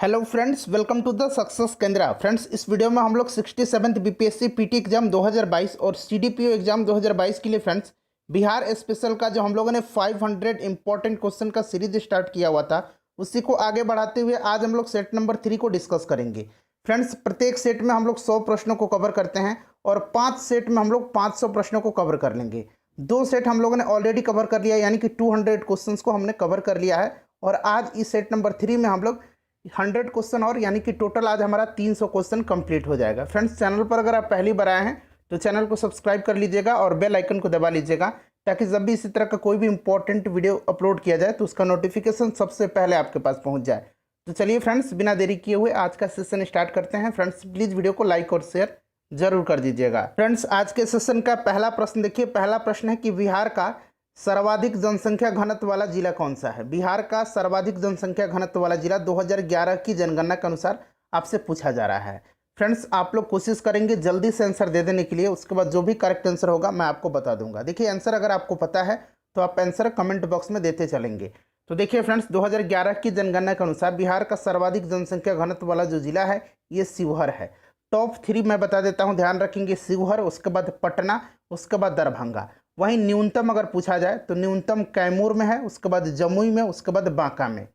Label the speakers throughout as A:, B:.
A: Hello friends, welcome to the success Kendra. Friends, इस video में हम लोग 67th बीपीएससी पीटी एग्जाम 2022 और सीडीपीओ एग्जाम 2022 के लिए फ्रेंड्स बिहार स्पेशल का जो हम लोगों ने 500 इंपॉर्टेंट क्वेश्चन का सीरीज स्टार्ट किया हुआ था, उसी को आगे बढ़ाते हुए आज हम लोग सेट नंबर 3 को डिस्कस करेंगे। फ्रेंड्स, प्रत्येक सेट में हम लोग 100 प्रश्नों को कवर करते हैं और 5 सेट में हम लोग 500 प्रश्नों को कवर कर लेंगे। 2 सेट हम लोगों ने ऑलरेडी कवर कर लिया, यानी कि 200 क्वेश्चन को हमने कवर कर लिया है। और आज इस सेट नंबर 3 में हम लोग 100 क्वेश्चन और यानी कि टोटल आज हमारा 300 क्वेश्चन कंप्लीट हो जाएगा। फ्रेंड्स, चैनल पर अगर आप पहली बार आए हैं तो चैनल को सब्सक्राइब कर लीजिएगा और बेल आइकन को दबा लीजिएगा, ताकि जब भी इसी तरह का कोई भी इंपॉर्टेंट वीडियो अपलोड किया जाए तो उसका नोटिफिकेशन सबसे पहले आपके पास पहुंच जाए। तो चलिए फ्रेंड्स, बिना देरी किए हुए आज का सेशन स्टार्ट करते हैं। फ्रेंड्स, प्लीज़ वीडियो को लाइक और शेयर जरूर कर दीजिएगा। फ्रेंड्स, आज के सेशन का पहला प्रश्न देखिए। पहला प्रश्न है कि बिहार का सर्वाधिक जनसंख्या घनत्व वाला जिला कौन सा है। बिहार का सर्वाधिक जनसंख्या घनत्व वाला जिला 2011 की जनगणना के अनुसार आपसे पूछा जा रहा है। फ्रेंड्स, आप लोग कोशिश करेंगे जल्दी से आंसर दे देने के लिए, उसके बाद जो भी करेक्ट आंसर होगा मैं आपको बता दूंगा। देखिए, आंसर अगर आपको पता है तो आप आंसर कमेंट बॉक्स में देते चलेंगे। तो देखिए फ्रेंड्स, 2011 की जनगणना के अनुसार बिहार का सर्वाधिक जनसंख्या घनत्व वाला जो जिला है ये शिवहर है। टॉप 3 मैं बता देता हूँ, ध्यान रखेंगे। शिवहर, उसके बाद पटना, उसके बाद दरभंगा। वहीं न्यूनतम अगर पूछा जाए तो न्यूनतम कैमूर में है, उसके बाद जमुई में, उसके बाद बांका में।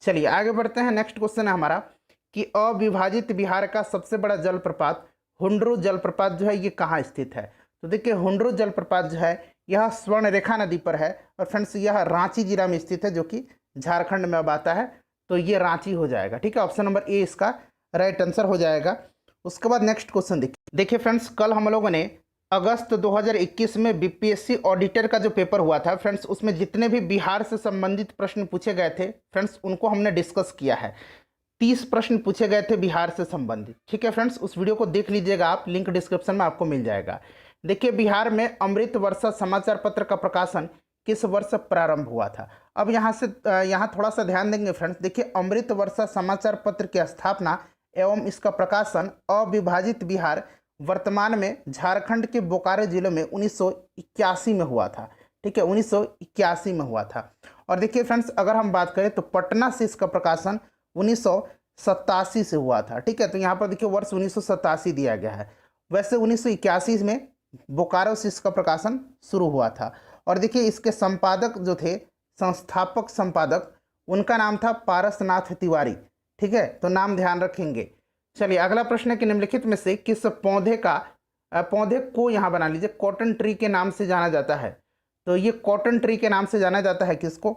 A: चलिए आगे बढ़ते हैं। नेक्स्ट क्वेश्चन है हमारा कि अविभाजित बिहार का सबसे बड़ा जलप्रपात हुंडरू जलप्रपात जो है ये कहाँ स्थित है। तो देखिए, हुंडरू जलप्रपात जो है यह स्वर्णरेखा नदी पर है और फ्रेंड्स यह रांची जिला में स्थित है, जो कि झारखंड में अब आता है। तो ये रांची हो जाएगा। ठीक है, ऑप्शन नंबर ए इसका राइट आंसर हो जाएगा। उसके बाद नेक्स्ट क्वेश्चन देखिए फ्रेंड्स, कल हम लोगों ने अगस्त 2021 में बीपीएससी ऑडिटर का जो पेपर हुआ था फ्रेंड्स, उसमें जितने भी बिहार से संबंधित प्रश्न पूछे गए थे फ्रेंड्स, उनको हमने डिस्कस किया है। 30 प्रश्न पूछे गए थे बिहार से संबंधित। ठीक है फ्रेंड्स, उस वीडियो को देख लीजिएगा आप, लिंक डिस्क्रिप्शन में आपको मिल जाएगा। देखिए, बिहार में अमृत वर्षा समाचार पत्र का प्रकाशन किस वर्ष प्रारंभ हुआ था। अब यहाँ थोड़ा सा ध्यान देंगे फ्रेंड्स। देखिए, अमृत वर्षा समाचार पत्र की स्थापना एवं इसका प्रकाशन अविभाजित बिहार वर्तमान में झारखंड के बोकारो जिले में 1981 में हुआ था। ठीक है, 1981 में हुआ था। और देखिए फ्रेंड्स, अगर हम बात करें तो पटना से इसका प्रकाशन 1987 से हुआ था। ठीक है, तो यहाँ पर देखिए वर्ष 1987 दिया गया है। वैसे 1981 में बोकारो से इसका प्रकाशन शुरू हुआ था। और देखिए, इसके संपादक जो थे, संस्थापक संपादक, उनका नाम था पारसनाथ तिवारी। ठीक है, तो नाम ध्यान रखेंगे। चलिए अगला प्रश्न है कि निम्नलिखित में से किस पौधे को यहाँ बना लीजिए कॉटन ट्री के नाम से जाना जाता है। तो ये कॉटन ट्री के नाम से जाना जाता है किसको?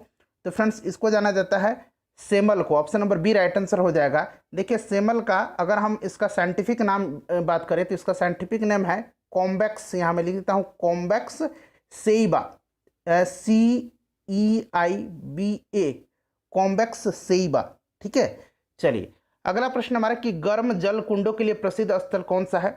A: तो फ्रेंड्स, इसको जाना जाता है सेमल को। Option number B right answer हो जाएगा। देखिए, सेमल का अगर हम इसका साइंटिफिक नाम बात करें तो इसका साइंटिफिक नेम है कॉम्बैक्स। यहाँ मैं लिख देता हूँ कॉम्बैक्स सेइबा, CEIBA, कॉम्बैक्स सेइबा। ठीक है, चलिए अगला प्रश्न हमारा कि गर्म जल कुंडों के लिए प्रसिद्ध स्थल कौन सा है।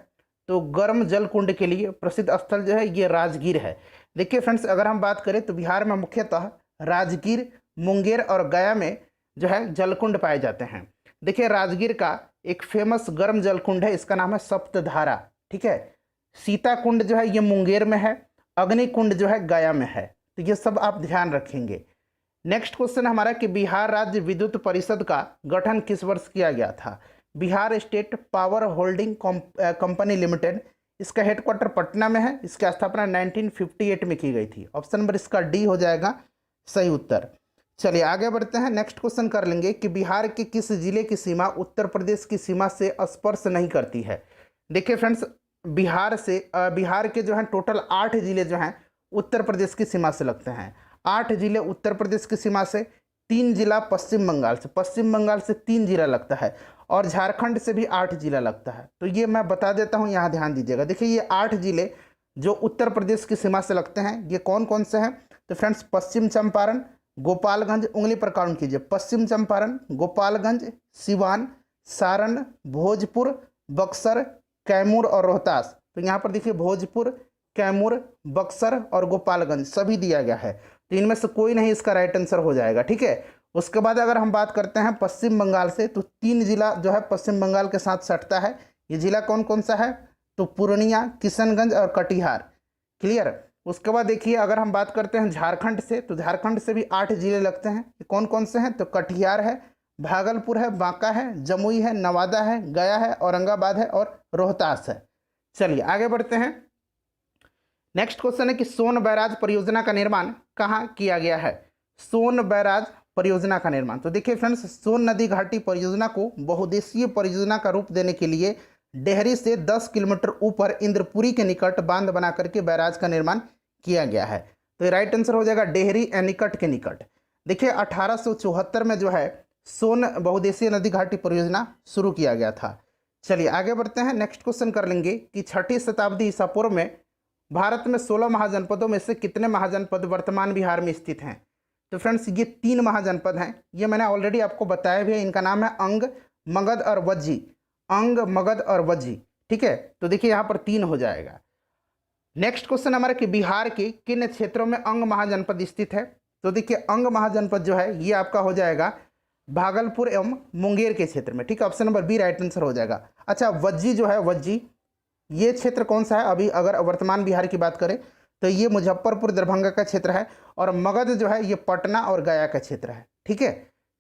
A: तो गर्म जल कुंड के लिए प्रसिद्ध स्थल जो है ये राजगीर है। देखिए फ्रेंड्स, अगर हम बात करें तो बिहार में मुख्यतः राजगीर, मुंगेर और गया में जो है जलकुंड पाए जाते हैं। देखिए, राजगीर का एक फेमस गर्म जल कुंड है, इसका नाम है सप्तधारा। ठीक है, सीता कुंड जो है ये मुंगेर में है, अग्नि कुंड जो है गया में है। तो ये सब आप ध्यान रखेंगे। नेक्स्ट क्वेश्चन हमारा कि बिहार राज्य विद्युत परिषद का गठन किस वर्ष किया गया था। Bihar state power holding company limited, इसका हेडक्वार्टर पटना में है। इसकी स्थापना 1958 में की गई थी। ऑप्शन नंबर इसका डी हो जाएगा सही उत्तर। चलिए आगे बढ़ते हैं। नेक्स्ट क्वेश्चन कर लेंगे कि बिहार के किस जिले की सीमा उत्तर प्रदेश की सीमा से स्पर्श नहीं करती है। देखिए फ्रेंड्स, बिहार के जो हैं टोटल 8 जिले जो हैं उत्तर प्रदेश की सीमा से लगते हैं। 8 जिले उत्तर प्रदेश की सीमा से, 3 जिला पश्चिम बंगाल से 3 जिला लगता है, और झारखंड से भी 8 जिला लगता है। तो ये मैं बता देता हूँ, यहाँ ध्यान दीजिएगा। देखिए, ये 8 जिले जो उत्तर प्रदेश की सीमा से लगते हैं ये कौन कौन से हैं। तो फ्रेंड्स, पश्चिम चंपारण, गोपालगंज, उंगली पर काउंट कीजिए, पश्चिम चंपारण, गोपालगंज, सिवान, सारण, भोजपुर, बक्सर, कैमूर और रोहतास। तो यहाँ पर देखिए भोजपुर, कैमूर, बक्सर और गोपालगंज सभी दिया गया है। तो इनमें से कोई नहीं इसका राइट आंसर हो जाएगा। ठीक है, उसके बाद अगर हम बात करते हैं पश्चिम बंगाल से, तो 3 जिला जो है पश्चिम बंगाल के साथ सटता है। ये जिला कौन कौन सा है? तो पूर्णिया, किशनगंज और कटिहार। क्लियर। उसके बाद देखिए, अगर हम बात करते हैं झारखंड से, तो झारखंड से भी 8 जिले लगते हैं। कौन कौन से हैं? तो कटिहार है, भागलपुर है, बांका है, जमुई है, नवादा है, गया है, औरंगाबाद है और रोहतास है। चलिए आगे बढ़ते हैं। नेक्स्ट क्वेश्चन है कि सोन बैराज परियोजना का निर्माण कहाँ किया गया है? सोन बैराज परियोजना का निर्माण, तो देखिए फ्रेंड्स, सोन नदी घाटी परियोजना को बहुउद्देशीय परियोजना का रूप देने के लिए डेहरी से 10 किलोमीटर ऊपर इंद्रपुरी के निकट बांध बना करके बैराज का निर्माण किया गया है। तो ये राइट आंसर हो जाएगा डेहरी एनीकट के निकट। देखिए 1874 में जो है सोन बहुउद्देशीय नदी घाटी परियोजना शुरू किया गया था। चलिए आगे बढ़ते हैं। नेक्स्ट क्वेश्चन कर लेंगे कि 6ठी शताब्दी ईसा पूर्व में भारत में 16 महाजनपदों में से कितने महाजनपद वर्तमान बिहार में स्थित हैं? तो फ्रेंड्स ये 3 महाजनपद हैं, ये मैंने ऑलरेडी आपको बताया भी है। इनका नाम है अंग, मगध और वज्जी। अंग, मगध और वज्जी, ठीक है। तो देखिए यहाँ पर 3 हो जाएगा। नेक्स्ट क्वेश्चन हमारा कि बिहार के किन क्षेत्रों में अंग महाजनपद स्थित है? तो देखिए अंग महाजनपद जो है ये आपका हो जाएगा भागलपुर एवं मुंगेर के क्षेत्र में, ठीक है। Option number B right answer हो जाएगा। अच्छा वज्जी जो है, वज्जी ये क्षेत्र कौन सा है? अभी अगर वर्तमान बिहार की बात करें तो ये मुजफ्फरपुर दरभंगा का क्षेत्र है, और मगध जो है ये पटना और गया का क्षेत्र है, ठीक है।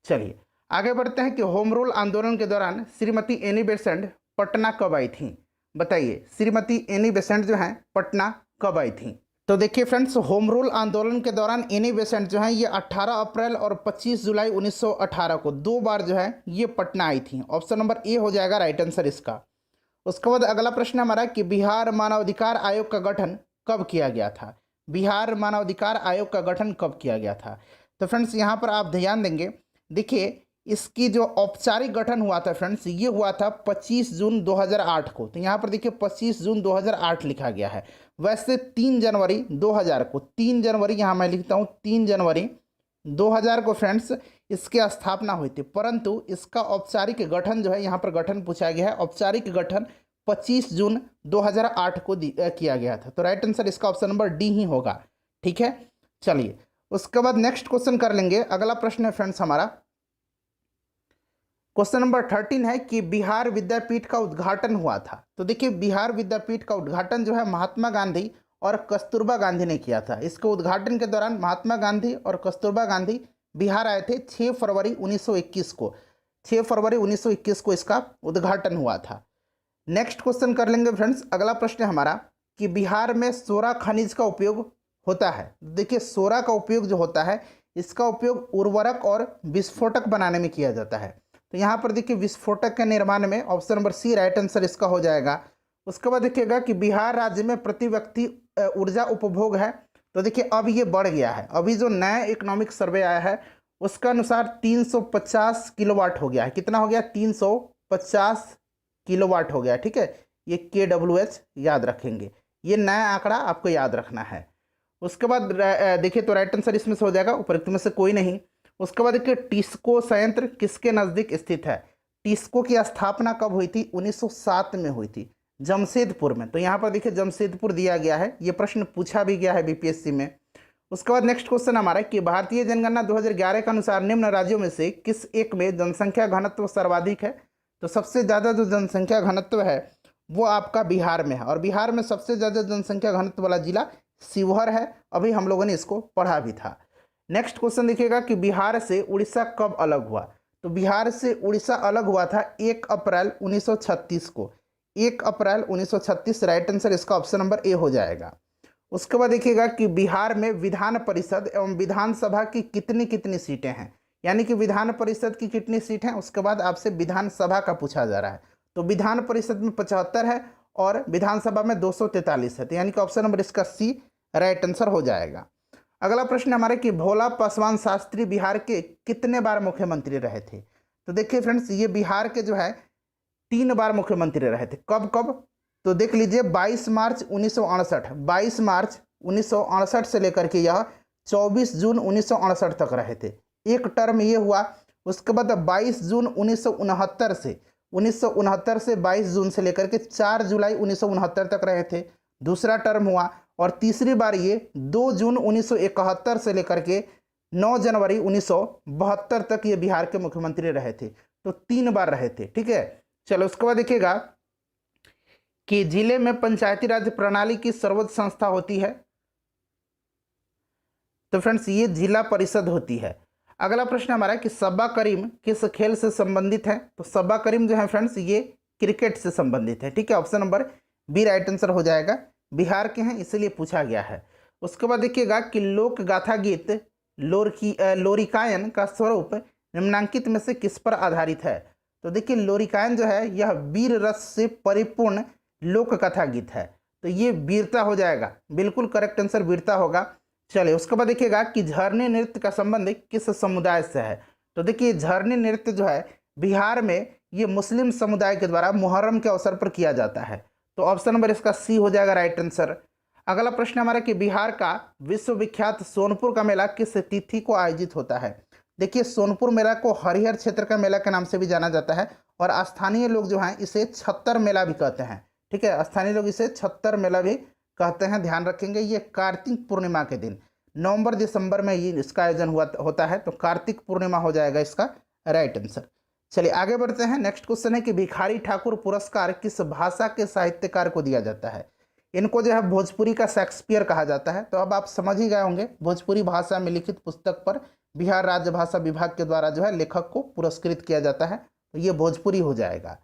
A: चलिए आगे बढ़ते हैं कि होम रूल आंदोलन के दौरान श्रीमती एनी बेसेंट पटना कब आई थी? बताइए, श्रीमती एनी बेसेंट जो है पटना कब आई थी? तो देखिए फ्रेंड्स, होम रूल आंदोलन के दौरान एनी बेसेंट जो है ये 18 अप्रैल और 25 जुलाई 1918 को 2 बार जो है ये पटना आई थी। ऑप्शन नंबर ए हो जाएगा राइट आंसर इसका। उसके बाद अगला प्रश्न हमारा कि बिहार मानवाधिकार आयोग का गठन कब किया गया था? बिहार मानवाधिकार आयोग का गठन कब किया गया था? तो फ्रेंड्स यहाँ पर आप ध्यान देंगे, देखिए इसकी जो औपचारिक गठन हुआ था फ्रेंड्स, ये हुआ था 25 जून 2008 को। तो यहाँ पर देखिए 25 जून 2008 लिखा गया है। वैसे 3 जनवरी 2000 को, 3 जनवरी यहाँ मैं लिखता हूँ 3 जनवरी 2000 को फ्रेंड्स इसकी स्थापना हुई थी, परंतु इसका औपचारिक गठन जो है यहाँ पर गठन पूछा गया है, औपचारिक गठन 25 जून 2008 को किया गया था। तो राइट आंसर इसका ऑप्शन नंबर डी ही होगा, ठीक है। चलिए उसके बाद नेक्स्ट क्वेश्चन कर लेंगे। अगला प्रश्न है फ्रेंड्स हमारा, क्वेश्चन नंबर 13 है कि बिहार विद्यापीठ का उद्घाटन हुआ था। तो देखिए बिहार विद्यापीठ का उद्घाटन जो है महात्मा गांधी और कस्तूरबा गांधी ने किया था। इसके उद्घाटन के दौरान महात्मा गांधी और कस्तूरबा गांधी बिहार आए थे 6 फरवरी 1921 को। 6 फरवरी 1921 को इसका उद्घाटन हुआ था। नेक्स्ट क्वेश्चन कर लेंगे फ्रेंड्स। अगला प्रश्न है हमारा कि बिहार में सोरा खनिज का उपयोग होता है। देखिए सोरा का उपयोग जो होता है, इसका उपयोग उर्वरक और विस्फोटक बनाने में किया जाता है। तो यहाँ पर देखिए विस्फोटक के निर्माण में option number C right answer इसका हो जाएगा। उसके बाद देखिएगा कि बिहार राज्य में प्रति व्यक्ति ऊर्जा उपभोग है। तो देखिए अब ये बढ़ गया है, अभी जो नया इकोनॉमिक सर्वे आया है उसका अनुसार 350 किलोवाट हो गया है। कितना हो गया? 350 किलोवाट हो गया, ठीक है। ये KWH याद रखेंगे, ये नया आंकड़ा आपको याद रखना है। उसके बाद देखिए तो राइट आंसर इसमें से हो जाएगा उपरोक्त में से कोई नहीं। उसके बाद देखिए टिस्को संयंत्र किसके नज़दीक स्थित है? टिस्को की स्थापना कब हुई थी? 1907 में हुई थी, जमशेदपुर में। तो यहाँ पर देखिए जमशेदपुर दिया गया है, ये प्रश्न पूछा भी गया है BPSC में। उसके बाद नेक्स्ट क्वेश्चन हमारा कि भारतीय जनगणना 2011 के अनुसार निम्न राज्यों में से किस एक में जनसंख्या घनत्व सर्वाधिक है? तो सबसे ज़्यादा जो जनसंख्या घनत्व है वो आपका बिहार में है, और बिहार में सबसे ज़्यादा जनसंख्या घनत्व वाला जिला शिवहर है। अभी हम लोगों ने इसको पढ़ा भी था। नेक्स्ट क्वेश्चन देखिएगा कि बिहार से उड़ीसा कब अलग हुआ? तो बिहार से उड़ीसा अलग हुआ था 1 अप्रैल 1936 को। 1 अप्रैल 1936 राइट आंसर इसका ऑप्शन नंबर ए हो जाएगा। उसके बाद देखिएगा कि बिहार में विधान परिषद एवं विधानसभा की कितनी कितनी सीटें हैं? यानी कि विधान परिषद की कितनी सीट हैं, उसके बाद आपसे विधानसभा का पूछा जा रहा है। तो विधान परिषद में 75 है और विधानसभा में 243 है। तो यानी कि ऑप्शन नंबर इसका सी राइट आंसर हो जाएगा। अगला प्रश्न हमारे कि भोला पासवान शास्त्री बिहार के कितने बार मुख्यमंत्री रहे थे? तो देखिए फ्रेंड्स ये बिहार के जो है 3 बार मुख्यमंत्री रहे थे। कब कब? तो देख लीजिए 22 मार्च 1968, 22 मार्च 1968 से लेकर के यह 24 जून 1968 तक रहे थे, एक टर्म ये हुआ। उसके बाद 22 जून 1969 से 22 जून से लेकर के 4 जुलाई 1969 तक रहे थे, दूसरा टर्म हुआ। और तीसरी बार ये 2 जून 1971 से लेकर के 9 जनवरी 1972 तक ये बिहार के मुख्यमंत्री रहे थे। तो 3 बार रहे थे, ठीक है। चलो उसके बाद देखिएगा कि जिले में पंचायती राज प्रणाली की सर्वोच्च संस्था होती है। तो फ्रेंड्स ये जिला परिषद होती है। अगला प्रश्न हमारा है कि सब्बा करीम किस खेल से संबंधित है? तो सब्बा करीम जो है फ्रेंड्स ये क्रिकेट से संबंधित है। ठीक है, option number B right answer हो जाएगा। बिहार के हैं इसलिए पूछा गया है। उसके बाद देखिएगा कि लोक गाथा गीत लोरिकायन का स्वरूप निम्नांकित में से किस पर आधारित है? तो देखिए लोरिकायन जो है यह वीर रस से परिपूर्ण लोक कथा गीत है, तो ये वीरता हो जाएगा, बिल्कुल करेक्ट आंसर वीरता होगा। चलिए उसके बाद देखिएगा कि झरने नृत्य का संबंध किस समुदाय से है? तो देखिए झरने नृत्य जो है बिहार में ये मुस्लिम समुदाय के द्वारा मुहर्रम के अवसर पर किया जाता है, तो ऑप्शन नंबर इसका सी हो जाएगा राइट आंसर। अगला प्रश्न हमारा कि बिहार का विश्वविख्यात सोनपुर का मेला किस तिथि को आयोजित होता है? देखिए सोनपुर मेला को हरिहर क्षेत्र का मेला के नाम से भी जाना जाता है और स्थानीय लोग जो हैं इसे छत्तर मेला भी कहते हैं। ठीक है, स्थानीय लोग इसे छत्तर मेला भी कहते हैं, ध्यान रखेंगे। ये कार्तिक पूर्णिमा के दिन नवंबर दिसंबर में ये इसका आयोजन होता है, तो कार्तिक पूर्णिमा हो जाएगा इसका राइट आंसर। चलिए आगे बढ़ते हैं। नेक्स्ट क्वेश्चन है कि भिखारी ठाकुर पुरस्कार किस भाषा के साहित्यकार को दिया जाता है? इनको जो है भोजपुरी का शेक्सपियर कहा जाता है। तो अब आप समझ ही गए होंगे, भोजपुरी भाषा में लिखित पुस्तक पर बिहार राज्य भाषा विभाग के द्वारा जो है लेखक को पुरस्कृत किया जाता है, तो ये भोजपुरी हो जाएगा।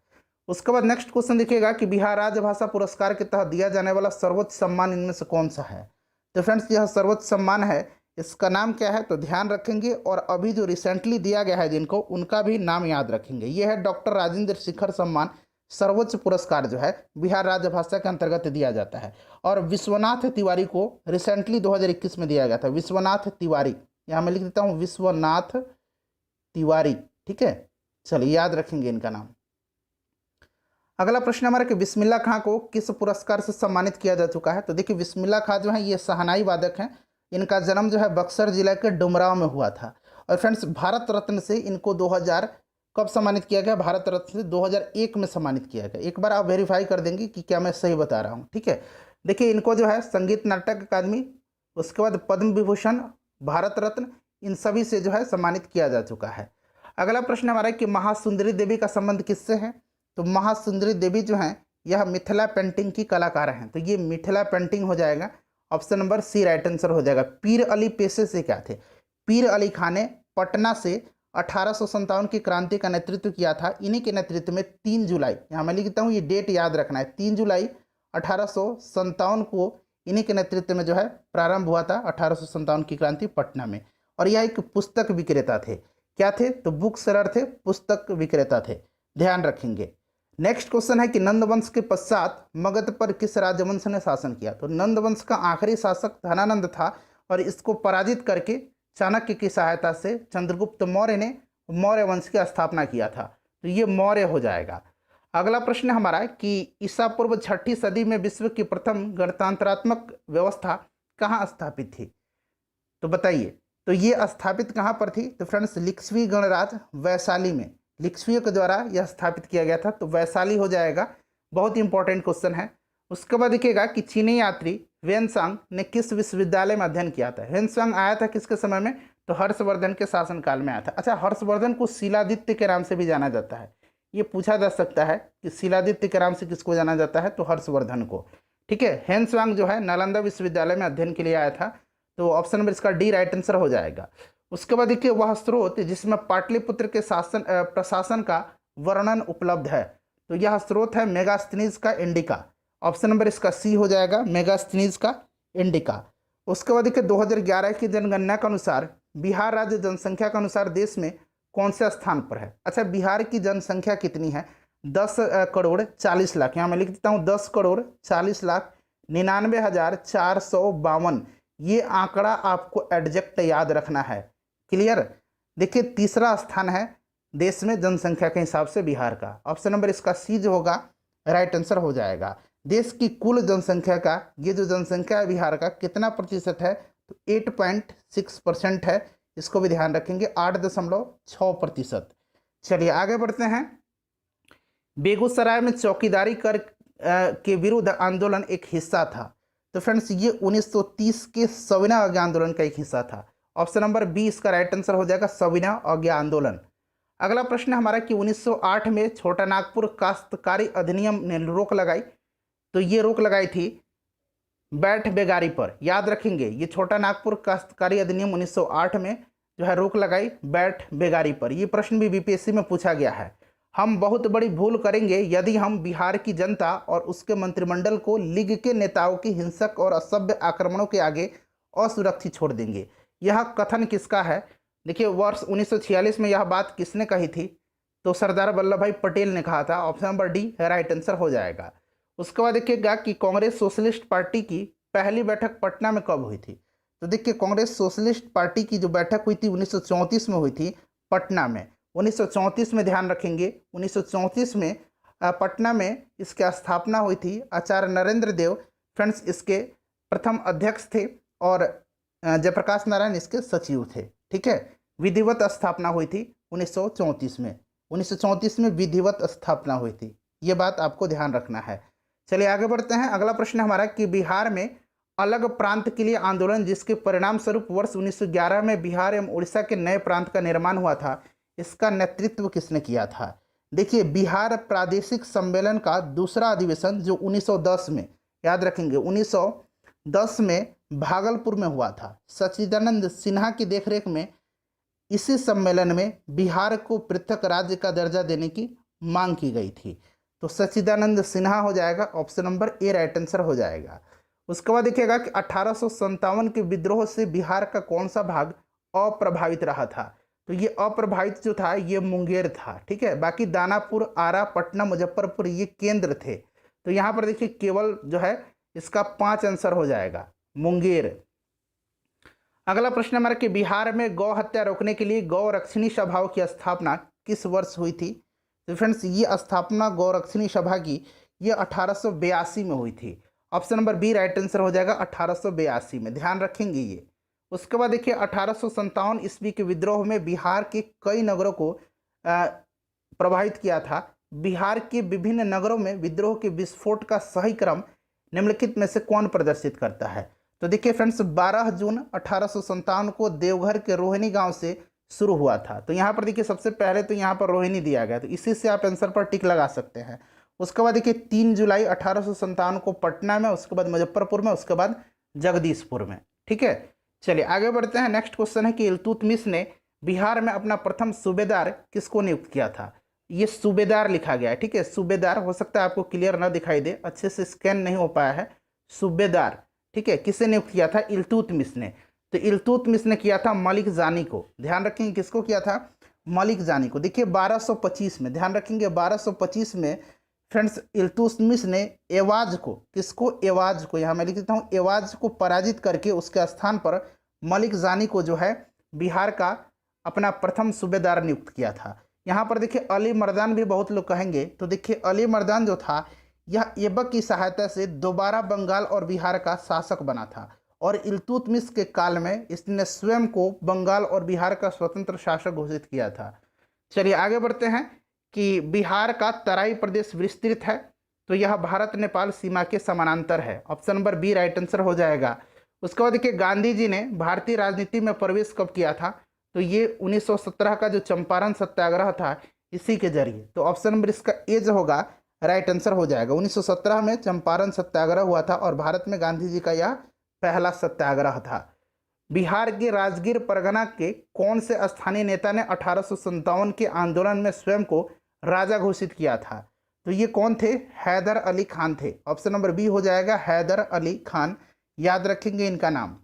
A: उसके बाद नेक्स्ट क्वेश्चन देखिएगा कि बिहार राज्य भाषा पुरस्कार के तहत दिया जाने वाला सर्वोच्च सम्मान इनमें से कौन सा है? तो फ्रेंड्स यह सर्वोच्च सम्मान है, इसका नाम क्या है? तो ध्यान रखेंगे और अभी जो रिसेंटली दिया गया है जिनको, उनका भी नाम याद रखेंगे। यह है डॉक्टर राजेंद्र शेखर सम्मान, सर्वोच्च पुरस्कार जो है बिहार राज्य भाषा के अंतर्गत दिया जाता है। और विश्वनाथ तिवारी को रिसेंटली 2021 में दिया गया था। विश्वनाथ तिवारी, यहाँ मैं लिख देता हूँ विश्वनाथ तिवारी। ठीक है, चलिए याद रखेंगे इनका नाम। अगला प्रश्न हमारा कि बिस्मिल्लाह खां को किस पुरस्कार से सम्मानित किया जा चुका है? तो देखिए बिस्मिल्लाह खां जो है ये शहनाई वादक हैं। इनका जन्म जो है बक्सर जिला के डुमराव में हुआ था। और फ्रेंड्स भारत रत्न से इनको 2000 कब सम्मानित किया गया? भारत रत्न से 2001 में सम्मानित किया गया। एक बार आप वेरीफाई कर देंगे कि क्या मैं सही बता रहा हूँ। ठीक है, देखिए इनको जो है संगीत नाटक अकादमी, उसके बाद पद्म विभूषण, भारत रत्न, इन सभी से जो है सम्मानित किया जा चुका है। अगला प्रश्न हमारा कि महासुंदरी देवी का संबंध किससे है? तो महासुंदरी देवी जो हैं यह मिथिला पेंटिंग की कलाकार हैं, तो ये मिथिला पेंटिंग हो जाएगा। Option number C right answer हो जाएगा। पीर अली पेशे से क्या थे? पीर अली खान ने पटना से 1857 की क्रांति का नेतृत्व किया था। इन्हीं के नेतृत्व में 3 जुलाई, यहाँ मैं लिखता हूँ, ये डेट याद रखना है, 3 जुलाई 1857 को इन्हीं के नेतृत्व में जो है प्रारंभ हुआ था 1857 की क्रांति पटना में। और यह एक पुस्तक विक्रेता थे। क्या थे? तो बुक सेलर थे, पुस्तक विक्रेता थे, ध्यान रखेंगे। नेक्स्ट क्वेश्चन है कि नंद वंश के पश्चात मगध पर किस राजवंश ने शासन किया? तो नंद वंश का आखिरी शासक धनानंद था और इसको पराजित करके चाणक्य की सहायता से चंद्रगुप्त मौर्य ने मौर्य वंश की स्थापना किया था, तो ये मौर्य हो जाएगा। अगला प्रश्न हमारा है कि ईसा पूर्व 6ठी सदी में विश्व की प्रथम गणतंत्रात्मक व्यवस्था कहाँ स्थापित थी? तो बताइए, तो ये स्थापित कहाँ पर थी? तो फ्रेंड्स लिच्छवी गणराज्य वैशाली में, लिच्छवियों के द्वारा यह स्थापित किया गया था, तो वैशाली हो जाएगा। बहुत ही इंपॉर्टेंट क्वेश्चन है। उसके बाद देखिएगा कि चीनी यात्री ह्वेनसांग ने किस विश्वविद्यालय में अध्ययन किया था? ह्वेनसांग आया था किसके समय में? तो हर्षवर्धन के शासनकाल में आया था। अच्छा, हर्षवर्धन को शिलादित्य के नाम से भी जाना जाता है, ये पूछा जा सकता है कि शिलादित्य के नाम से किसको जाना जाता है? तो हर्षवर्धन को। ठीक है, ह्वेनसांग जो है नालंदा विश्वविद्यालय में अध्ययन के लिए आया था, तो ऑप्शन नंबर इसका डी राइट आंसर हो जाएगा। उसके बाद देखिए वह स्रोत जिसमें पाटलिपुत्र के प्रशासन का वर्णन उपलब्ध है, तो यह स्रोत है मेगास्थनीज का इंडिका। ऑप्शन नंबर इसका सी हो जाएगा, मेगास्थनीज का इंडिका। उसके बाद देखिए 2011 की जनगणना के अनुसार बिहार राज्य जनसंख्या के अनुसार देश में कौन से स्थान पर है? अच्छा, बिहार की जनसंख्या कितनी है? 10 करोड़ 40 लाख, यहाँ मैं लिख देता हूँ 10 करोड़ 40 लाख 99,452। ये आंकड़ा आपको एग्जैक्ट याद रखना है, क्लियर। देखिए तीसरा स्थान है देश में जनसंख्या के हिसाब से बिहार का। ऑप्शन नंबर इसका सी जो होगा राइट आंसर हो जाएगा। देश की कुल जनसंख्या का ये जो जनसंख्या है बिहार का कितना प्रतिशत है? तो 8.6% है, इसको भी ध्यान रखेंगे, 8.6%। चलिए आगे बढ़ते हैं। बेगूसराय में चौकीदारी कर के विरुद्ध आंदोलन एक हिस्सा था, तो फ्रेंड्स ये 1930 के सविनय अवज्ञा आंदोलन का एक हिस्सा था। ऑप्शन नंबर बी इसका राइट आंसर हो जाएगा, सविनय अवज्ञा आंदोलन। अगला प्रश्न हमारा कि 1908 में छोटा नागपुर काश्तकारी अधिनियम ने रोक लगाई, तो ये रोक लगाई थी बैठ बेगारी पर, याद रखेंगे। ये छोटा नागपुर काश्तकारी अधिनियम 1908 में जो है रोक लगाई बैठ बेगारी पर। ये प्रश्न भी बीपीएससी में पूछा गया है। हम बहुत बड़ी भूल करेंगे यदि हम बिहार की जनता और उसके मंत्रिमंडल को लीग के नेताओं की हिंसक और असभ्य आक्रमणों के आगे असुरक्षित छोड़ देंगे। यह कथन किसका है? देखिए, वर्ष 1946 में यह बात किसने कही थी? तो सरदार वल्लभ भाई पटेल ने कहा था। Option number D right answer हो जाएगा। उसके बाद देखिएगा कि कांग्रेस सोशलिस्ट पार्टी की पहली बैठक पटना में कब हुई थी? तो देखिए, कांग्रेस सोशलिस्ट पार्टी की जो बैठक हुई थी 1934 में हुई थी पटना में। 1934 में ध्यान रखेंगे, 1934 में पटना में इसकी स्थापना हुई थी। आचार्य नरेंद्र देव फ्रेंड्स इसके प्रथम अध्यक्ष थे और जयप्रकाश नारायण इसके सचिव थे। ठीक है, विधिवत स्थापना हुई थी 1934 में। 1934 में विधिवत स्थापना हुई थी, ये बात आपको ध्यान रखना है। चलिए आगे बढ़ते हैं। अगला प्रश्न हमारा कि बिहार में अलग प्रांत के लिए आंदोलन जिसके परिणाम स्वरूप वर्ष 1911 में बिहार एवं उड़ीसा के नए प्रांत का निर्माण हुआ था, इसका नेतृत्व किसने किया था? देखिए, बिहार प्रादेशिक सम्मेलन का दूसरा अधिवेशन जो 1910 में, याद रखेंगे 1910 में भागलपुर में हुआ था। सच्चिदानंद सिन्हा की देखरेख में इसी सम्मेलन में बिहार को पृथक राज्य का दर्जा देने की मांग की गई थी। तो सच्चिदानंद सिन्हा हो जाएगा, option number A right answer हो जाएगा। उसके बाद देखिएगा कि 1857 के विद्रोह से बिहार का कौन सा भाग अप्रभावित रहा था? तो ये अप्रभावित जो था ये मुंगेर था। ठीक है, बाकी दानापुर, आरा, पटना, मुजफ्फरपुर ये केंद्र थे। तो यहाँ पर देखिए केवल जो है इसका 5 आंसर हो जाएगा, मुंगेर। अगला प्रश्न हमारा कि बिहार में गौ हत्या रोकने के लिए गौरक्षणी सभाओं की स्थापना किस वर्ष हुई थी? तो फ्रेंड्स ये स्थापना गौरक्षणी सभा की ये 1882 में हुई थी। Option number B right answer हो जाएगा, 1882 में, ध्यान रखेंगे ये। उसके बाद देखिए 1857 ईस्वी के विद्रोह में बिहार के कई नगरों को प्रभावित किया था। बिहार के विभिन्न नगरों में विद्रोह के विस्फोट का सही क्रम निम्नलिखित में से कौन प्रदर्शित करता है? तो देखिए फ्रेंड्स 12 जून 1857 को देवघर के रोहिणी गांव से शुरू हुआ था। तो यहाँ पर देखिए सबसे पहले तो यहाँ पर रोहिणी दिया गया, तो इसी से आप आंसर पर टिक लगा सकते हैं। उसके बाद देखिए 3 जुलाई 1857 को पटना में, उसके बाद मुजफ्फरपुर में, उसके बाद जगदीशपुर में। ठीक है, चलिए आगे बढ़ते हैं। नेक्स्ट क्वेश्चन है कि इल्तुतमिश ने बिहार में अपना प्रथम सूबेदार किसको नियुक्त किया था? ये सूबेदार लिखा गया है। ठीक है, सूबेदार, हो सकता है आपको क्लियर ना दिखाई दे, अच्छे से स्कैन नहीं हो पाया है। सूबेदार, ठीक है, किसे नियुक्त किया था? इल्तुतमिश ने। तो इल्तुतमिश ने किया था मलिक जानी को। ध्यान रखेंगे किसको किया था? मलिक जानी को। देखिए 1225 में, ध्यान रखेंगे 1225 में फ्रेंड्स इल्तुतमिश ने एवाज को, किसको? एवाज को, यहाँ मैं लिख देता हूँ, एवाज को पराजित करके उसके स्थान पर मलिक जानी को जो है बिहार का अपना प्रथम सूबेदार नियुक्त किया था। यहाँ पर देखिए अली मर्दान भी बहुत लोग कहेंगे, तो देखिए अली मर्दान जो था यह ऐबक की सहायता से दोबारा बंगाल और बिहार का शासक बना था और इल्तुतमिश के काल में इसने स्वयं को बंगाल और बिहार का स्वतंत्र शासक घोषित किया था। चलिए आगे बढ़ते हैं कि बिहार का तराई प्रदेश विस्तृत है, तो यह भारत नेपाल सीमा के समानांतर है। Option number B right answer हो जाएगा। उसके बाद देखिए गांधी जी ने भारतीय राजनीति में प्रवेश कब किया था? तो ये 1917 का जो चंपारण सत्याग्रह था इसी के जरिए। तो ऑप्शन नंबर इसका एज होगा, राइट आंसर हो जाएगा। 1917 में चंपारण सत्याग्रह हुआ था और भारत में गांधी जी का यह पहला सत्याग्रह था। बिहार के राजगीर परगना के कौन से स्थानीय नेता ने 1857 के आंदोलन में स्वयं को राजा घोषित किया था? तो ये कौन थे? हैदर अली खान थे। ऑप्शन नंबर बी हो जाएगा, हैदर अली खान, याद रखेंगे इनका नाम।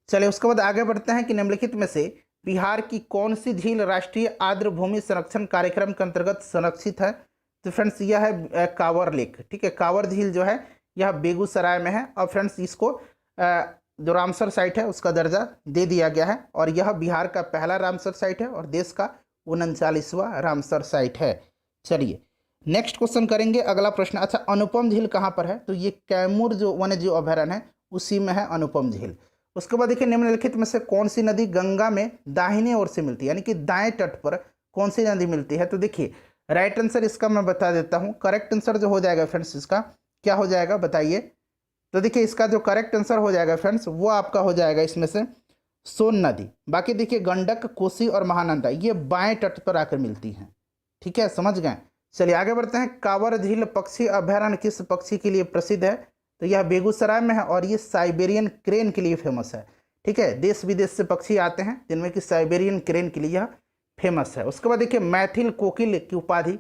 A: चलिए उसके बाद आगे बढ़ते हैं कि निम्नलिखित में से बिहार की कौन सी झील राष्ट्रीय आर्द्र भूमि संरक्षण कार्यक्रम के अंतर्गत संरक्षित है? तो फ्रेंड्स यह है कांवर लेक। ठीक है, कांवर झील जो है यह बेगूसराय में है और फ्रेंड्स इसको जो रामसर साइट है उसका दर्जा दे दिया गया है और यह बिहार का पहला रामसर साइट है और देश का 39वां रामसर साइट है। चलिए नेक्स्ट क्वेश्चन करेंगे, अगला प्रश्न। अच्छा, अनुपम झील कहाँ पर है? तो ये कैमूर जो वन्य जीव अभयारण्य है उसी में है अनुपम झील। उसके बाद देखिए निम्नलिखित में से कौन सी नदी गंगा में दाहिने ओर से मिलती है, यानी कि दाएं तट पर कौन सी नदी मिलती है? तो देखिए राइट आंसर इसका मैं बता देता हूँ। करेक्ट आंसर जो हो जाएगा फ्रेंड्स इसका क्या हो जाएगा बताइए? तो देखिए इसका जो करेक्ट आंसर हो जाएगा फ्रेंड्स वो आपका हो जाएगा इसमें से सोन नदी। बाकी देखिए गंडक, कोसी और महानंदा ये बाएं तट पर आकर मिलती हैं। ठीक है, समझ गए। चलिए आगे बढ़ते हैं। कांवर झील पक्षी अभयारण्य किस पक्षी के लिए प्रसिद्ध है? तो यह बेगूसराय में है और ये साइबेरियन क्रेन के लिए फेमस है। ठीक है, देश विदेश से पक्षी आते हैं जिनमें कि साइबेरियन क्रेन के लिए यह फेमस है। उसके बाद देखिए मैथिल कोकिल की उपाधि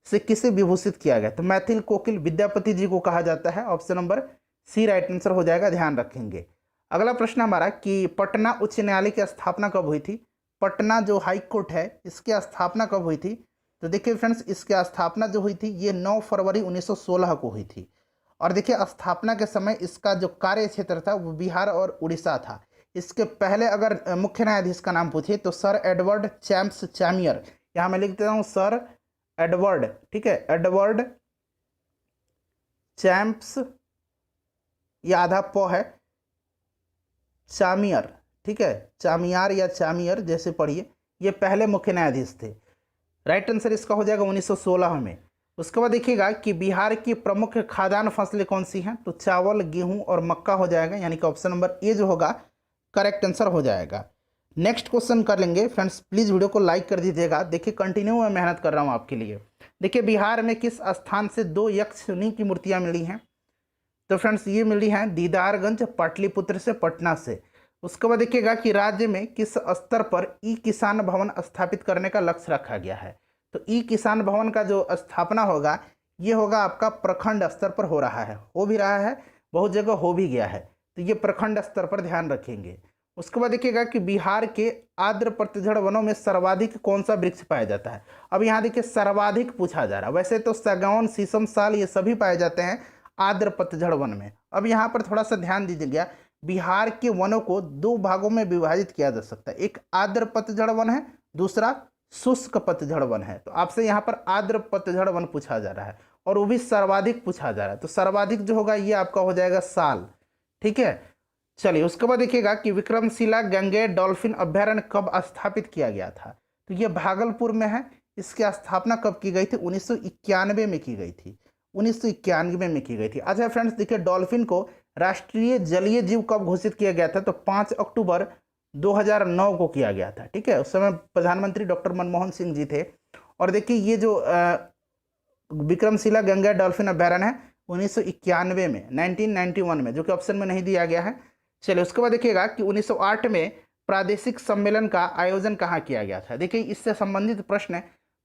A: से किसे विभूषित किया गया? तो मैथिल कोकिल विद्यापति जी को कहा जाता है। Option number C right answer हो जाएगा, ध्यान रखेंगे। अगला प्रश्न हमारा कि पटना उच्च न्यायालय की स्थापना कब हुई थी? पटना जो हाई कोर्ट है इसकी स्थापना कब हुई थी? तो देखिए फ्रेंड्स, इसकी स्थापना जो हुई थी ये 9 फरवरी 1916 को हुई थी। और देखिए स्थापना के समय इसका जो कार्य क्षेत्र था वो बिहार और उड़ीसा था। इसके पहले अगर मुख्य न्यायाधीश का नाम पूछे तो सर एडवर्ड चैम्प्स चैमियर, यहाँ मैं लिख देता हूँ सर एडवर्ड, ठीक है, एडवर्ड चैम्प्स, ये आधा प है, चामियर, ठीक है, चामियार या चामियर जैसे पढ़िए, ये पहले मुख्य न्यायाधीश थे। राइट आंसर इसका हो जाएगा 1916 में। उसके बाद देखिएगा कि बिहार की प्रमुख खाद्यान्न फसलें कौन सी हैं? तो चावल, गेहूं और मक्का हो जाएगा, यानी कि ऑप्शन नंबर ए जो होगा करेक्ट आंसर हो जाएगा। नेक्स्ट क्वेश्चन कर लेंगे फ्रेंड्स, प्लीज़ वीडियो को लाइक कर दीजिएगा। देखिए कंटिन्यू मैं मेहनत कर रहा हूँ आपके लिए। देखिए बिहार में किस स्थान से 2 यक्षिणी की मूर्तियाँ मिली हैं? तो फ्रेंड्स ये मिली हैं दीदारगंज पाटलिपुत्र से, पटना से। उसके बाद देखिएगा कि राज्य में किस स्तर पर ई किसान भवन स्थापित करने का लक्ष्य रखा गया है? तो ई किसान भवन का जो स्थापना होगा ये होगा आपका प्रखंड स्तर पर हो रहा है, हो भी रहा है, बहुत जगह हो भी गया है, तो ये प्रखंड स्तर पर ध्यान रखेंगे। उसके बाद देखिएगा कि बिहार के आर्द्र पतझड़ वनों में सर्वाधिक कौन सा वृक्ष पाया जाता है? अब यहाँ देखिए सर्वाधिक पूछा जा रहा है, वैसे तो सागौन, शीशम, साल ये सभी पाए जाते हैं आर्द्र पतझड़ वन में। अब यहाँ पर थोड़ा सा ध्यान दीजिएगा, बिहार के वनों को 2 भागों में विभाजित किया जा सकता है, एक आर्द्र पतझड़ वन है, दूसरा शुष्क पतझड़ वन है। तो आपसे यहाँ पर आर्द्र पतझड़ वन पूछा जा रहा है और वो भी सर्वाधिक पूछा जा रहा है, तो सर्वाधिक जो होगा ये आपका हो जाएगा साल, ठीक है। चलिए उसके बाद देखिएगा कि विक्रमशिला गंगेय डॉल्फिन अभ्यारण्य कब स्थापित किया गया था? तो ये भागलपुर में है। इसकी स्थापना कब की गई थी? 1991 में की गई थी, 1991 में की गई थी। अच्छा फ्रेंड्स देखिए डॉल्फिन को राष्ट्रीय जलीय जीव कब घोषित किया गया था? तो 5 अक्टूबर 2009 को किया गया था, ठीक है। उस समय प्रधानमंत्री डॉक्टर मनमोहन सिंह जी थे। और देखिए ये जो विक्रमशिला गंगेय डॉल्फिन अभ्यारण्य है 1991 में, 1991 में, जो कि ऑप्शन में नहीं दिया गया है। चलिए उसके बाद देखिएगा कि 1908 में प्रादेशिक सम्मेलन का आयोजन कहाँ किया गया था? देखिए इससे संबंधित प्रश्न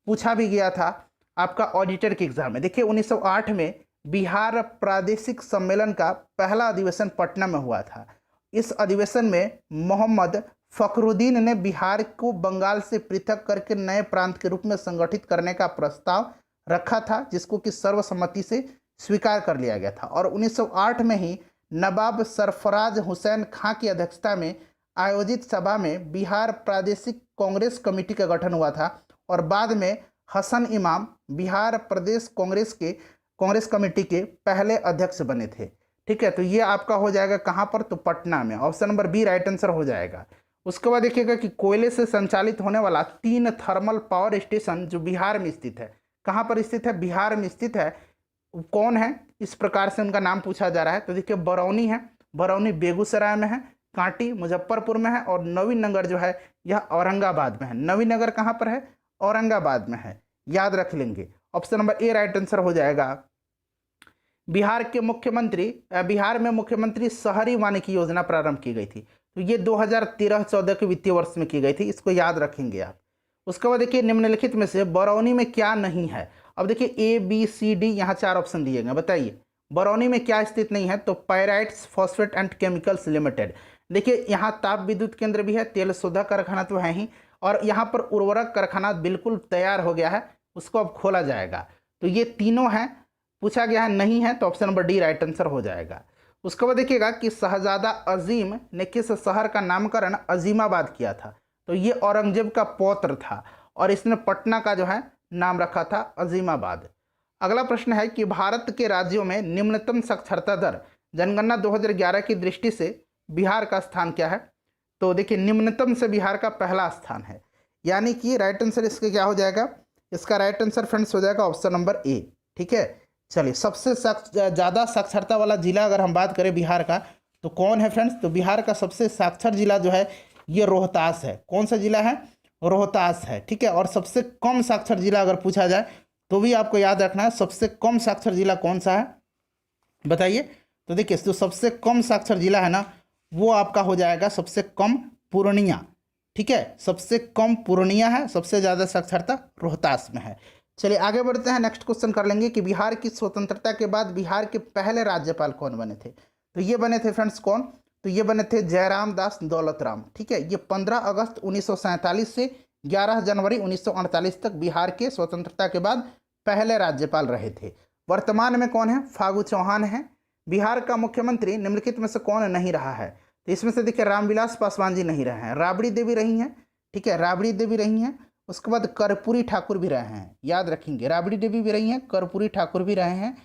A: पूछा भी गया था आपका ऑडिटर के एग्जाम में। देखिए 1908 में बिहार प्रादेशिक सम्मेलन का पहला अधिवेशन पटना में हुआ था। इस अधिवेशन में मोहम्मद फखरुद्दीन ने बिहार को बंगाल से पृथक करके नए प्रांत के रूप में संगठित करने का प्रस्ताव रखा था, जिसको कि सर्वसम्मति से स्वीकार कर लिया गया था। और 1908 में ही नवाब सरफराज हुसैन खां की अध्यक्षता में आयोजित सभा में बिहार प्रादेशिक कांग्रेस कमेटी का गठन हुआ था और बाद में हसन इमाम बिहार प्रदेश कांग्रेस कमेटी के पहले अध्यक्ष बने थे, ठीक है। तो ये आपका हो जाएगा कहाँ पर? तो पटना में, option number B right answer हो जाएगा। उसके बाद देखिएगा कि कोयले से संचालित होने वाला 3 थर्मल पावर स्टेशन जो बिहार में स्थित है, कहाँ पर स्थित है? बिहार में स्थित है। कौन है? इस प्रकार से उनका नाम पूछा जा रहा है। तो देखिए बरौनी है, बरौनी बेगूसराय में है, कांटी मुजफ्फरपुर में है और नवीनगर जो है यह औरंगाबाद में है। नवीनगर कहाँ पर है? औरंगाबाद में है, याद रख लेंगे। Option number A right answer हो जाएगा। बिहार में मुख्यमंत्री शहरी वानिकी योजना प्रारंभ की गई थी, तो ये 2013-14 के वित्तीय वर्ष में की गई थी, इसको याद रखेंगे आप। उसके बाद देखिए निम्नलिखित में से बरौनी में क्या नहीं है? अब देखिए ए बी सी डी यहाँ 4 ऑप्शन दिए गए, बताइए बरौनी में क्या स्थित नहीं है? तो pyrites phosphate and chemicals limited. देखिए यहाँ ताप विद्युत केंद्र भी है, तेल शोधक कारखाना तो है ही, और यहाँ पर उर्वरक कारखाना बिल्कुल तैयार हो गया है, उसको अब खोला जाएगा। तो ये तीनों हैं, पूछा गया है नहीं है, तो option number D right answer हो जाएगा। उसके बाद देखिएगा कि शहजादा अजीम ने किस शहर का नामकरण अजीमाबाद किया था? तो ये औरंगजेब का पौत्र था और इसने पटना का जो है नाम रखा था अजीमाबाद। अगला प्रश्न है कि भारत के राज्यों में निम्नतम साक्षरता दर जनगणना 2011 की दृष्टि से बिहार का स्थान क्या है? तो देखिए निम्नतम से बिहार का पहला स्थान है, यानी कि राइट आंसर इसका क्या हो जाएगा? इसका राइट आंसर फ्रेंड्स हो जाएगा ऑप्शन नंबर ए, ठीक है। चलिए सबसे ज़्यादा साक्षरता वाला जिला अगर हम बात करें बिहार का तो कौन है फ्रेंड्स? तो बिहार का सबसे साक्षर जिला जो है ये रोहतास है। कौन सा जिला है? रोहतास है, ठीक है। और सबसे कम साक्षर जिला अगर पूछा जाए तो भी आपको याद रखना है, सबसे कम साक्षर जिला कौन सा है बताइए? तो देखिए जो सबसे कम साक्षर जिला है ना वो आपका हो जाएगा सबसे कम पूर्णिया। ठीक है, सबसे कम पूर्णिया है, सबसे ज़्यादा साक्षरता रोहतास में है। चलिए आगे बढ़ते हैं, नेक्स्ट क्वेश्चन कर लेंगे कि बिहार की स्वतंत्रता के बाद बिहार के पहले राज्यपाल कौन बने थे। तो ये बने थे फ्रेंड्स कौन, तो ये बने थे जयराम दास दौलत राम। ठीक है, ये 15 अगस्त 1947 से 11 जनवरी 1948 तक बिहार के स्वतंत्रता के बाद पहले राज्यपाल रहे थे। वर्तमान में कौन है, फागू चौहान है। बिहार का मुख्यमंत्री निम्नलिखित में से कौन नहीं रहा है, तो इसमें से देखिए रामविलास पासवान जी नहीं रहे हैं, राबड़ी देवी रही हैं। ठीक है, राबड़ी देवी रही हैं। उसके बाद कर्पूरी ठाकुर भी रहे हैं, याद रखेंगे, राबड़ी देवी भी रही हैं, कर्पूरी ठाकुर भी रहे हैं।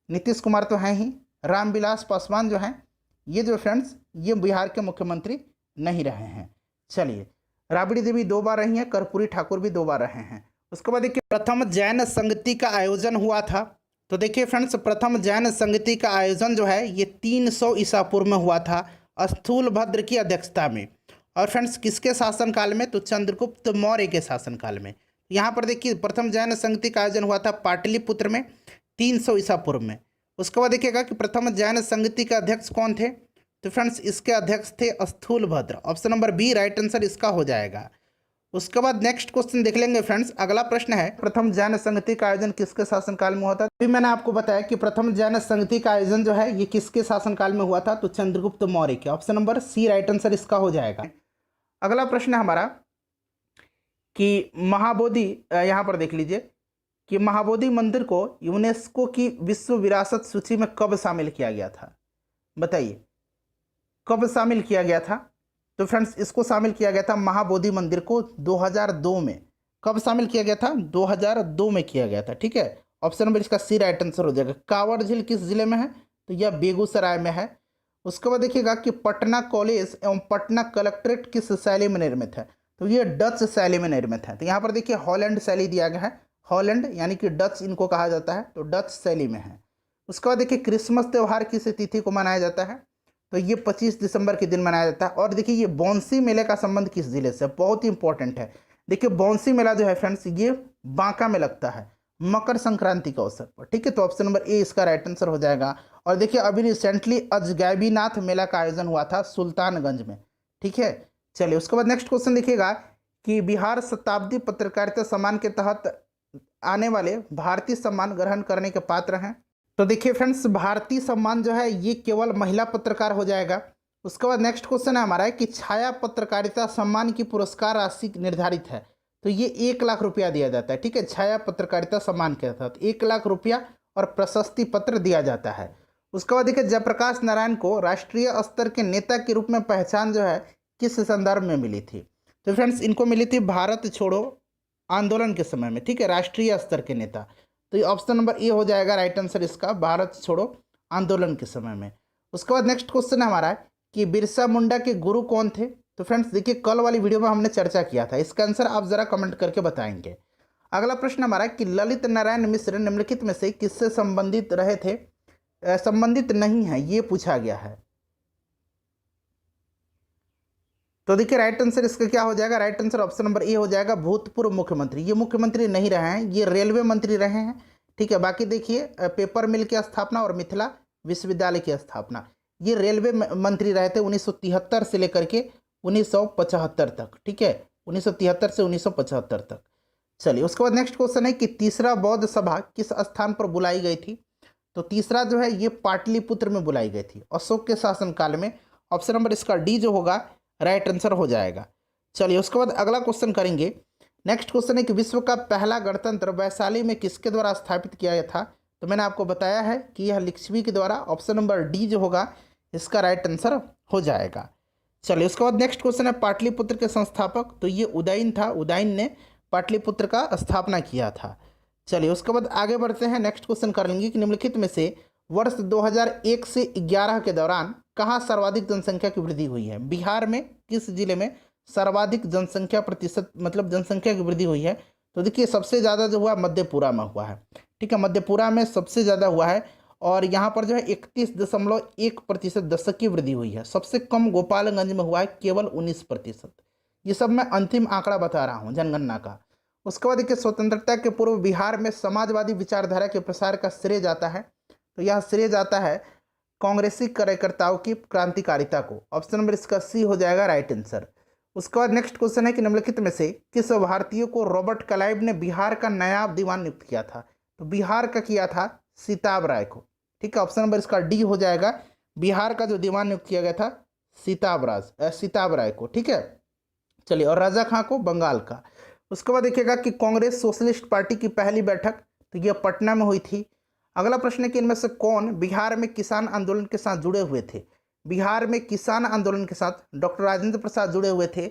A: नीतीश कुमार तो हैं ही, रामविलास पासवान जो हैं ये जो फ्रेंड्स ये बिहार के मुख्यमंत्री नहीं रहे हैं। चलिए, राबड़ी देवी 2 बार रही हैं, कर्पूरी ठाकुर भी 2 बार रहे हैं। उसके बाद देखिए प्रथम जैन संगति का आयोजन हुआ था। तो देखिए फ्रेंड्स, प्रथम जैन संगति का आयोजन जो है ये 300 ईसा पूर्व में हुआ था, स्थूलभद्र की अध्यक्षता में। और फ्रेंड्स किसके शासनकाल में, तो चंद्रगुप्त मौर्य के शासनकाल में। यहाँ पर देखिए प्रथम जैन संगति का आयोजन हुआ था पाटलिपुत्र में 300 ईसा पूर्व में। उसके बाद देखिएगा कि प्रथम जैन संगति के अध्यक्ष कौन थे, तो फ्रेंड्स इसके अध्यक्ष थे Sthulabhadra. Option number B right answer इसका हो जाएगा। उसके बाद नेक्स्ट क्वेश्चन देख लेंगे फ्रेंड्स। अगला प्रश्न है, प्रथम जैन संगति का आयोजन किसके शासनकाल में हुआ था। अभी मैंने आपको बताया कि प्रथम जैन संगति का आयोजन जो है ये किसके शासनकाल में हुआ था, तो चंद्रगुप्त मौर्य के। Option number C right answer इसका हो जाएगा। अगला प्रश्न है हमारा कि महाबोधि, यहाँ पर देख लीजिए कि महाबोधि मंदिर को यूनेस्को की विश्व विरासत सूची में कब शामिल किया गया था, बताइए कब शामिल किया गया था। तो फ्रेंड्स इसको शामिल किया गया था महाबोधि मंदिर को 2002 में। कब शामिल किया गया था, 2002 में किया गया था। ठीक है, ऑप्शन नंबर इसका सी राइट आंसर हो जाएगा। कांवड़ झील किस जिले में है, तो यह बेगूसराय में है। उसके बाद देखिएगा कि पटना कॉलेज एवं पटना कलेक्ट्रेट किस शैली में निर्मित है, तो ये डच शैली में निर्मित है। तो यहाँ पर देखिए हॉलैंड शैली दिया गया है, हॉलैंड यानी कि डच इनको कहा जाता है, तो डच शैली में है। उसके बाद देखिए क्रिसमस त्यौहार किस तिथि को मनाया जाता है, तो ये 25 दिसंबर के दिन मनाया जाता है। और देखिए ये बौंसी मेले का संबंध किस जिले से, बहुत ही इंपॉर्टेंट है। देखिए बौंसी मेला जो है फ्रेंड्स ये बांका में लगता है मकर संक्रांति के अवसर पर। ठीक है, तो ऑप्शन नंबर ए इसका राइट आंसर हो जाएगा। और देखिए अभी रिसेंटली अजगैबीनाथ मेला का आयोजन हुआ था सुल्तानगंज में। ठीक है, चलिए उसके बाद नेक्स्ट क्वेश्चन देखिएगा कि बिहार शताब्दी पत्रकारिता सम्मान के तहत आने वाले भारतीय सम्मान ग्रहण करने के पात्र हैं। तो देखिए फ्रेंड्स भारतीय सम्मान जो है ये केवल महिला पत्रकार हो जाएगा। उसके बाद नेक्स्ट क्वेश्चन है हमारा कि छाया पत्रकारिता सम्मान की पुरस्कार राशि निर्धारित है, तो ये 1 लाख रुपया दिया जाता है। ठीक है, छाया पत्रकारिता सम्मान के तहत 1 लाख रुपया और प्रशस्ति पत्र दिया जाता है। उसके बाद देखिए जयप्रकाश नारायण को राष्ट्रीय स्तर के नेता के रूप में पहचान जो है किस संदर्भ में मिली थी, तो फ्रेंड्स इनको मिली थी भारत छोड़ो आंदोलन के समय में। ठीक है, राष्ट्रीय स्तर के नेता, तो ये ऑप्शन नंबर ए हो जाएगा राइट आंसर इसका, भारत छोड़ो आंदोलन के समय में। उसके बाद नेक्स्ट क्वेश्चन है हमारा कि बिरसा मुंडा के गुरु कौन थे। तो फ्रेंड्स देखिए कल वाली वीडियो में हमने चर्चा किया था, इसका आंसर आप जरा कमेंट करके बताएंगे। अगला प्रश्न हमारा कि ललित नारायण मिश्र निम्नलिखित में से किससे संबंधित रहे थे, संबंधित नहीं है ये पूछा गया है। तो देखिए राइट आंसर इसका क्या हो जाएगा, right answer option number A हो जाएगा, भूतपूर्व मुख्यमंत्री। ये मुख्यमंत्री नहीं रहे हैं, ये रेलवे मंत्री रहे हैं। ठीक है, बाकी देखिए पेपर मिल की स्थापना और मिथिला विश्वविद्यालय की स्थापना, ये रेलवे मंत्री रहे थे 1973 से लेकर के 1975 तक। ठीक है, 1973 से 1975 तक। चलिए उसके बाद नेक्स्ट क्वेश्चन है कि तीसरा बौद्ध सभा किस स्थान पर बुलाई गई थी। तो तीसरा जो है ये पाटलिपुत्र में बुलाई गई थी अशोक के शासनकाल में। ऑप्शन नंबर इसका डी जो होगा राइट आंसर हो जाएगा। चलिए उसके बाद अगला क्वेश्चन करेंगे। नेक्स्ट क्वेश्चन है कि विश्व का पहला गणतंत्र वैशाली में किसके द्वारा स्थापित किया गया था। तो मैंने आपको बताया है कि यह लिच्छवी के द्वारा। ऑप्शन नंबर डी जो होगा इसका राइट आंसर हो जाएगा। चलिए उसके बाद नेक्स्ट क्वेश्चन है पाटलिपुत्र के संस्थापक, तो ये उदयन था, उदयन ने पाटलिपुत्र का स्थापना किया था। चलिए उसके बाद आगे बढ़ते हैं, नेक्स्ट क्वेश्चन कर लेंगे कि निम्नलिखित में से वर्ष 2001 से 11 के दौरान कहाँ सर्वाधिक जनसंख्या की वृद्धि हुई है। बिहार में किस जिले में सर्वाधिक जनसंख्या प्रतिशत मतलब जनसंख्या की वृद्धि हुई है। तो देखिए सबसे ज़्यादा जो हुआ मधेपुरा में हुआ है। ठीक है, मधेपुरा में सबसे ज़्यादा हुआ है और यहाँ पर जो है 31.1% दशक की वृद्धि हुई है। सबसे कम गोपालगंज में हुआ है केवल 19%। ये सब मैं अंतिम आंकड़ा बता रहा हूँ जनगणना का। उसके बाद देखिए स्वतंत्रता के पूर्व बिहार में समाजवादी विचारधारा के प्रसार का श्रेय जाता है। तो यह श्रेय जाता है कांग्रेसी कार्यकर्ताओं की क्रांतिकारिता को। ऑप्शन नंबर इसका सी हो जाएगा राइट आंसर। उसके बाद नेक्स्ट क्वेश्चन है कि निम्नलिखित में से किस भारतीय को रॉबर्ट क्लाइव ने बिहार का नायब दीवान नियुक्त किया था? तो बिहार का किया था सीताब राय को। ठीक है, ऑप्शन नंबर इसका डी हो जाएगा। बिहार का जो दीवान नियुक्त किया गया था सीताब राय को। ठीक है, चलिए। और राजा खां को बंगाल का। उसके बाद देखिएगा कि कांग्रेस सोशलिस्ट पार्टी की पहली बैठक तो यह पटना में हुई थी। अगला प्रश्न है कि इनमें से कौन बिहार में किसान आंदोलन के साथ जुड़े हुए थे? बिहार में किसान आंदोलन के साथ डॉक्टर राजेंद्र प्रसाद जुड़े हुए थे।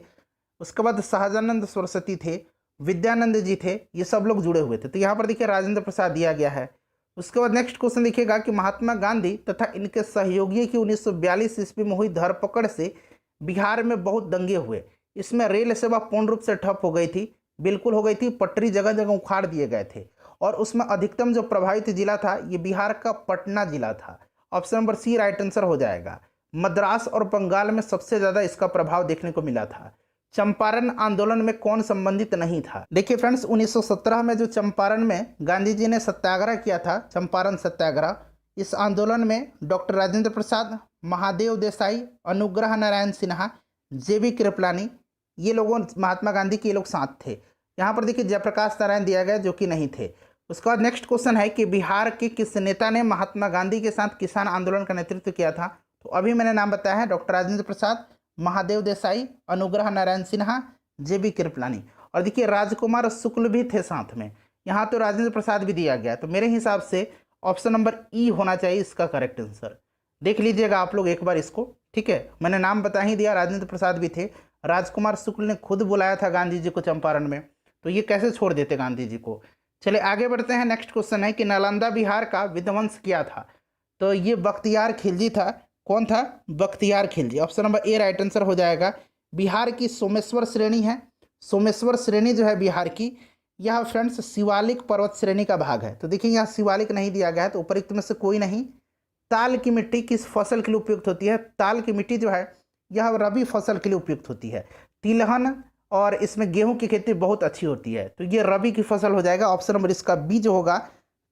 A: उसके बाद सहजानंद सरस्वती थे, विद्यानंद जी थे, ये सब लोग जुड़े हुए थे। तो यहाँ पर देखिए राजेंद्र प्रसाद दिया गया है। उसके बाद नेक्स्ट क्वेश्चन देखिएगा कि महात्मा गांधी तथा इनके सहयोगियों की 1942 ईस्वी में हुई धरपकड़ से बिहार में बहुत दंगे हुए। इसमें रेल सेवा पूर्ण रूप से ठप हो गई थी, बिल्कुल हो गई थी, पटरी जगह जगह उखाड़ दिए गए थे। और उसमें अधिकतम जो प्रभावित जिला था ये बिहार का पटना जिला था। Option number C right answer हो जाएगा। मद्रास और बंगाल में सबसे ज़्यादा इसका प्रभाव देखने को मिला था। चंपारण आंदोलन में कौन संबंधित नहीं था? देखिए फ्रेंड्स, 1917 में जो चंपारण में गांधी जी ने सत्याग्रह किया था, चंपारण सत्याग्रह, इस आंदोलन में डॉक्टर राजेंद्र प्रसाद, महादेव देसाई, अनुग्रह नारायण सिन्हा, जेबी कृपलानी, ये लोगों महात्मा गांधी के लोग साथ थे। यहाँ पर देखिए जयप्रकाश नारायण दिया गया जो कि नहीं थे। उसके बाद नेक्स्ट क्वेश्चन है कि बिहार के किस नेता ने महात्मा गांधी के साथ किसान आंदोलन का नेतृत्व किया था? तो अभी मैंने नाम बताया है, डॉक्टर राजेंद्र प्रसाद, महादेव देसाई, अनुग्रह नारायण सिन्हा, जेबी कृपलानी। और देखिए राजकुमार शुक्ल भी थे साथ में। यहाँ तो राजेंद्र प्रसाद भी दिया गया, तो मेरे हिसाब से ऑप्शन नंबर ई होना चाहिए इसका करेक्ट आंसर। देख लीजिएगा आप लोग एक बार इसको। ठीक है, मैंने नाम बता ही दिया, राजेंद्र प्रसाद भी थे। राजकुमार शुक्ल ने खुद बुलाया था गांधी जी को चंपारण में, तो ये कैसे छोड़ देते गांधी जी को। चलिए आगे बढ़ते हैं। नेक्स्ट क्वेश्चन है कि नालंदा बिहार का विध्वंस किया था? तो ये बख्तियार खिलजी था। कौन था? Bakhtiyar Khilji. Option number A right answer हो जाएगा। बिहार की सोमेश्वर श्रेणी है, सोमेश्वर श्रेणी जो है बिहार की, यह फ्रेंड्स शिवालिक पर्वत श्रेणी का भाग है। तो देखिए यहाँ शिवालिक नहीं दिया गया है, तो उपयुक्त में से कोई नहीं। ताल की मिट्टी किस फसल के लिए उपयुक्त होती है? ताल की मिट्टी जो है यह रबी फसल के लिए उपयुक्त होती है। तिलहन और इसमें गेहूं की खेती बहुत अच्छी होती है, तो ये रबी की फसल हो जाएगा। ऑप्शन नंबर इसका बी जो होगा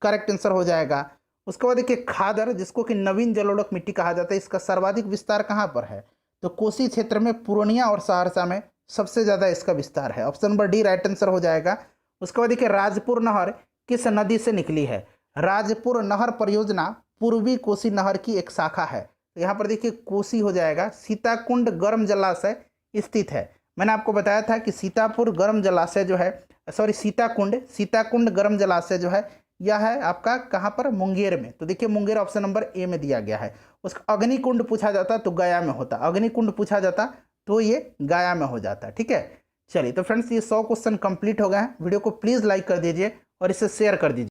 A: करेक्ट आंसर हो जाएगा। उसके बाद देखिए खादर, जिसको कि नवीन जलोढ़ मिट्टी कहा जाता है, इसका सर्वाधिक विस्तार कहाँ पर है? तो कोसी क्षेत्र में, पूर्णिया और सहरसा में सबसे ज़्यादा इसका विस्तार है। Option number D right answer हो जाएगा। उसके बाद देखिए राजपुर नहर किस नदी से निकली है? राजपुर नहर परियोजना पूर्वी कोसी नहर की एक शाखा है। तो यहाँ पर देखिए कोसी हो जाएगा। सीताकुंड गर्म जलाशय स्थित है। मैंने आपको बताया था कि सीतापुर गर्म जलाशय जो है, सीताकुंड गर्म जलाशय जो है यह है आपका कहाँ पर? मुंगेर में। तो देखिए मुंगेर ऑप्शन नंबर ए में दिया गया है। उसका अग्निकुंड पूछा जाता तो गया में होता, अग्निकुंड पूछा जाता तो ये गया में हो जाता। ठीक है, चलिए तो फ्रेंड्स ये 100 क्वेश्चन कंप्लीट हो गए हैं। वीडियो को प्लीज़ लाइक कर दीजिए और इसे शेयर कर दीजिए।